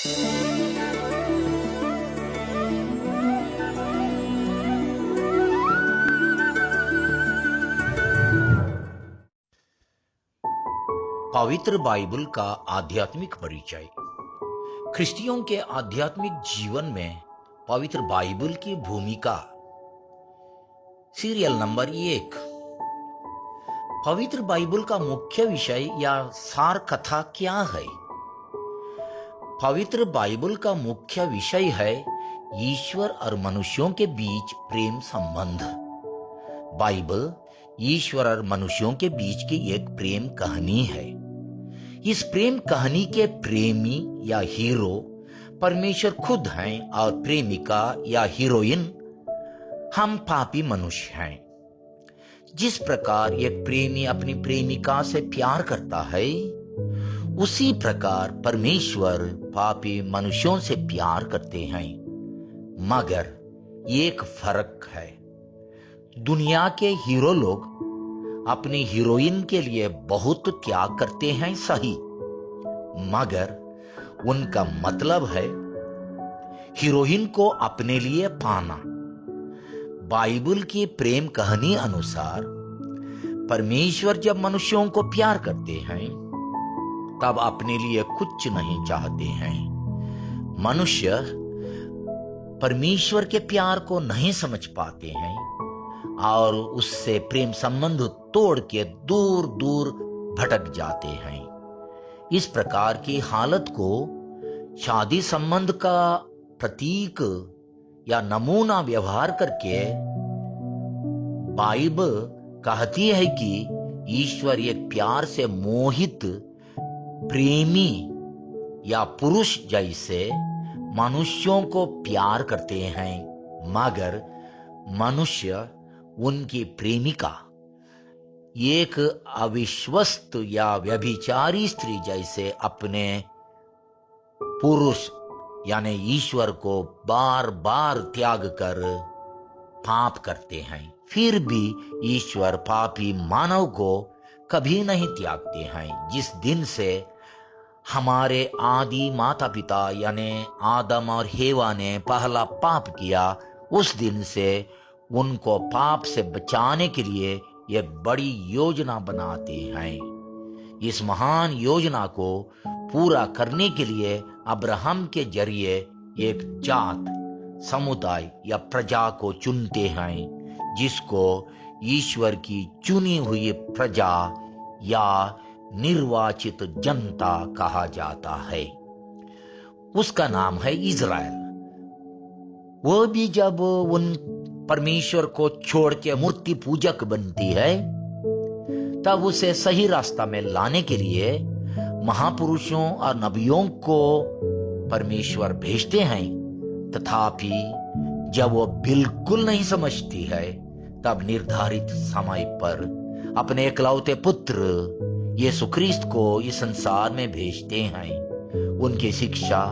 पवित्र बाइबल का आध्यात्मिक परिचय। ख्रिस्तियों के आध्यात्मिक जीवन में पवित्र बाइबल की भूमिका। Serial number 1। पवित्र बाइबल का मुख्य विषय या सार कथा क्या है? पवित्र बाइबल का मुख्य विषय है ईश्वर और मनुष्यों के बीच प्रेम संबंध। बाइबल ईश्वर और मनुष्यों के बीच की एक प्रेम कहानी है। इस प्रेम कहानी के प्रेमी या हीरो परमेश्वर खुद हैं और प्रेमिका या हीरोइन हम पापी मनुष्य हैं। जिस प्रकार एक प्रेमी अपनी प्रेमिका से प्यार करता है, उसी प्रकार परमेश्वर पापी मनुष्यों से प्यार करते हैं। मगर एक फर्क है। दुनिया के हीरो लोग अपनी हीरोइन के लिए बहुत त्याग करते हैं, सही, मगर उनका मतलब है हीरोइन को अपने लिए पाना। बाइबल की प्रेम कहानी अनुसार परमेश्वर जब मनुष्यों को प्यार करते हैं तब अपने लिए कुछ नहीं चाहते हैं। मनुष्य परमेश्वर के प्यार को नहीं समझ पाते हैं और उससे प्रेम संबंध तोड़ के दूर दूर भटक जाते हैं। इस प्रकार की हालत को शादी संबंध का प्रतीक या नमूना व्यवहार करके बाइबल कहती है कि ईश्वर एक प्यार से मोहित प्रेमी या पुरुष जैसे मनुष्यों को प्यार करते हैं, मगर मनुष्य उनकी प्रेमिका एक अविश्वस्त या व्यभिचारी स्त्री जैसे अपने पुरुष यानी ईश्वर को बार बार त्याग कर पाप करते हैं। फिर भी ईश्वर पापी मानव को कभी नहीं त्यागते हैं। जिस दिन से हमारे आदि माता पिता यानी आदम और हेवा ने पहला पाप किया, उस दिन से उनको पाप से बचाने के लिए एक बड़ी योजना बनाते हैं। इस महान योजना को पूरा करने के लिए अब्राहम के जरिए एक जात, समुदाय या प्रजा को चुनते हैं, जिसको ईश्वर की चुनी हुई प्रजा या निर्वाचित जनता कहा जाता है। उसका नाम है इज़राइल। वो भी जब उन परमेश्वर को छोड़ के मूर्ति पूजक बनती है, तब उसे सही रास्ता में लाने के लिए महापुरुषों और नबियों को परमेश्वर भेजते हैं। तथापि जब वो बिल्कुल नहीं समझती है, तब निर्धारित समय पर अपने इकलौते पुत्र यीशु ख्रीस्त को इस संसार में भेजते हैं। उनकी शिक्षा,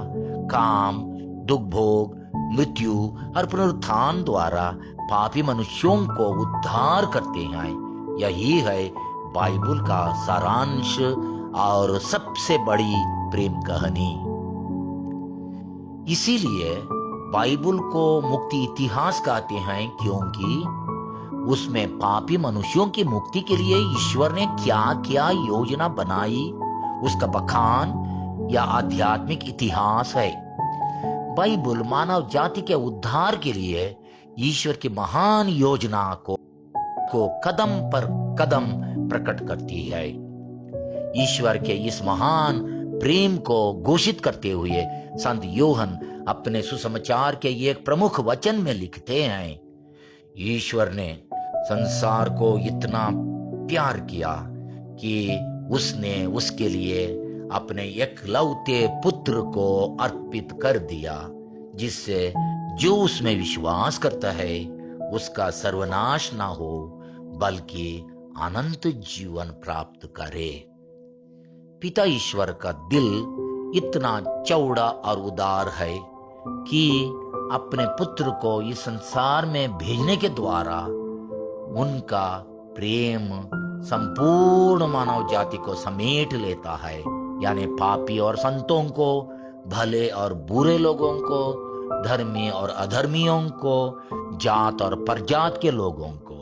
काम, दुख भोग, मृत्यु और पुनरुत्थान द्वारा पापी मनुष्यों को उद्धार करते हैं। यही है बाइबल का सारांश और सबसे बड़ी प्रेम कहानी। इसीलिए बाइबल को मुक्ति इतिहास कहते हैं, क्योंकि उसमें पापी मनुष्यों की मुक्ति के लिए ईश्वर ने क्या क्या योजना बनाई, उसका बखान या आध्यात्मिक इतिहास है। बाइबल मानव जाति के उद्धार के लिए ईश्वर की महान योजना को कदम पर कदम प्रकट करती है। ईश्वर के इस महान प्रेम को घोषित करते हुए संत योहन अपने सुसमाचार के एक प्रमुख वचन में लिखते हैं, ईश्वर ने संसार को इतना प्यार किया कि उसने उसके लिए अपने एकलौते पुत्र को अर्पित कर दिया, जिससे जो उसमें विश्वास करता है उसका सर्वनाश ना हो बल्कि अनंत जीवन प्राप्त करे। पिता ईश्वर का दिल इतना चौड़ा और उदार है कि अपने पुत्र को इस संसार में भेजने के द्वारा उनका प्रेम संपूर्ण मानव जाति को समेट लेता है, यानी पापी और संतों को भले और बुरे लोगों को, धर्मी और अधर्मियों को, जात और परजात के लोगों को।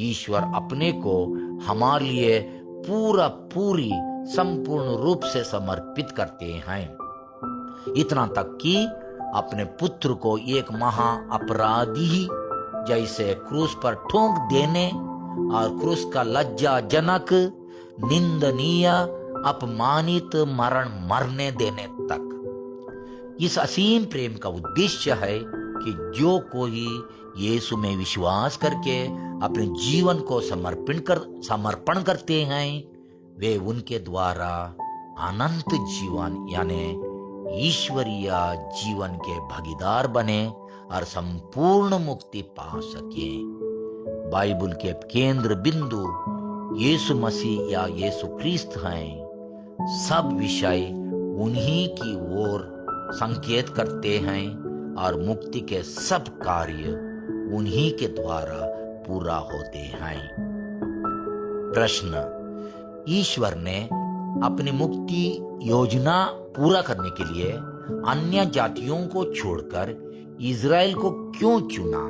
ईश्वर अपने को हमारे लिए पूरी संपूर्ण रूप से समर्पित करते हैं, इतना तक कि अपने पुत्र को एक महा अपराधी जैसे क्रूस पर ठोक देने और क्रूस का लज्जाजनक, निंदनीय, अपमानित मरण मरने देने तक। इस असीम प्रेम का उद्देश्य है कि जो कोई यीशु में विश्वास करके अपने जीवन को समर्पण करते हैं, वे उनके द्वारा अनंत जीवन यानी ईश्वरीय जीवन के भागीदार बने और संपूर्ण मुक्ति पा सके। बाइबल के केंद्र बिंदु यीशु मसीह या यीशु ख्रिस्त हैं। सब विषय उन्हीं की ओर संकेत करते हैं और मुक्ति के सब कार्य उन्हीं के द्वारा पूरा होते हैं। प्रश्न: ईश्वर ने अपनी मुक्ति योजना पूरा करने के लिए अन्य जातियों को छोड़कर इज़राइल को क्यों चुना?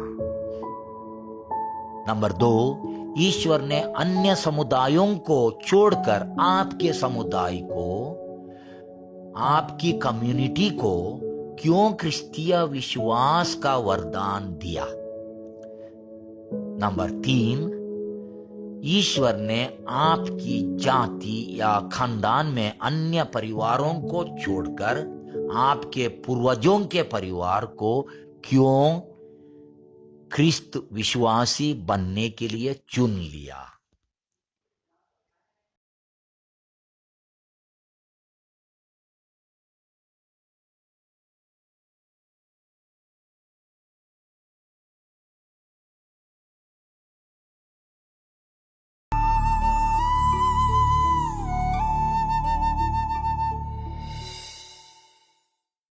नंबर 2, ईश्वर ने अन्य समुदायों को छोड़कर आपके समुदाय को, आपकी कम्युनिटी को क्यों क्रिस्तीय विश्वास का वरदान दिया? नंबर 3, ईश्वर ने आपकी जाति या खानदान में अन्य परिवारों को छोड़कर आपके पूर्वजों के परिवार को क्यों ख्रिस्त विश्वासी बनने के लिए चुन लिया?